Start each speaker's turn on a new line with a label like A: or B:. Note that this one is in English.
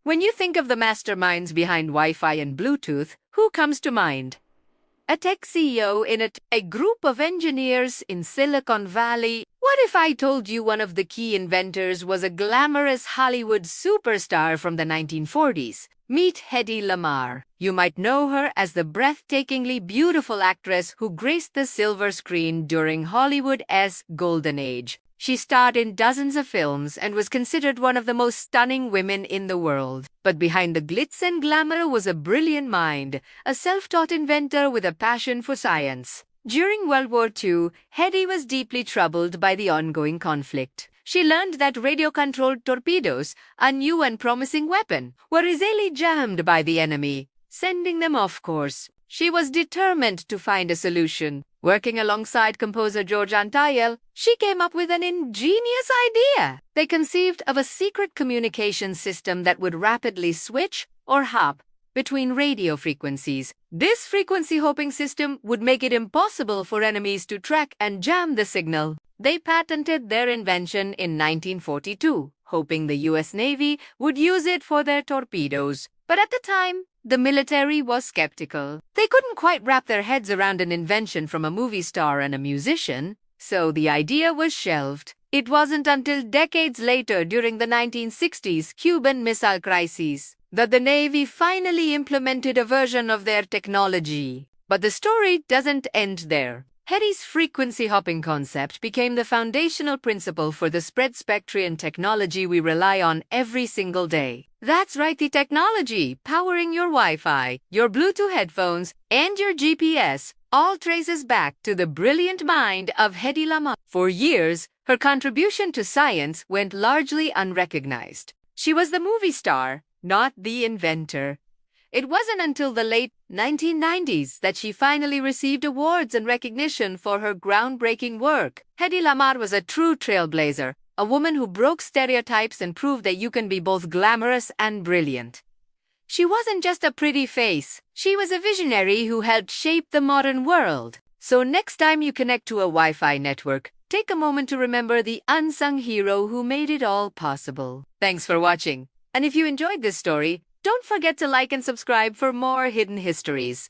A: When you think of the masterminds behind Wi-Fi and Bluetooth, who comes to mind? A tech CEO in a group of engineers in Silicon Valley. What if I told you one of the key inventors was a glamorous Hollywood superstar from the 1940s? Meet Heddy Lamar. You might know her as the breathtakingly beautiful actress who graced the silver screen during Hollywood's golden age. She starred in dozens of films and was considered one of the most stunning women in the world. But behind the glitz and glamour was a brilliant mind, a self-taught inventor with a passion for science. During World War II, Heddy was deeply troubled by the ongoing conflict. She learned that radio-controlled torpedoes, a new and promising weapon, were easily jammed by the enemy, sending them off course. She was determined to find a solution. Working alongside composer George Antheil, she came up with an ingenious idea. They conceived of a secret communication system that would rapidly switch or hop between radio frequencies. This frequency hopping system would make it impossible for enemies to track and jam the signal. They patented their invention in 1942, hoping the US Navy would use it for their torpedoes. But at the time, the military was skeptical. They couldn't quite wrap their heads around an invention from a movie star and a musician, so the idea was shelved. It wasn't until decades later, during the 1960s Cuban Missile Crisis, that the Navy finally implemented a version of their technology. But the story doesn't end there. Heddy's frequency hopping concept became the foundational principle for the spread-spectrum technology we rely on every single day. That's right, the technology powering your Wi-Fi, your Bluetooth headphones, and your GPS all traces back to the brilliant mind of Heddy Lamar. For years, her contribution to science went largely unrecognized. She was the movie star, not the inventor. It wasn't until the late 1990s that she finally received awards and recognition for her groundbreaking work. Heddy Lamar was a true trailblazer, a woman who broke stereotypes and proved that you can be both glamorous and brilliant. She wasn't just a pretty face. She was a visionary who helped shape the modern world. So next time you connect to a Wi-Fi network, take a moment to remember the unsung hero who made it all possible. Thanks for watching. And if you enjoyed this story, don't forget to like and subscribe for more hidden histories.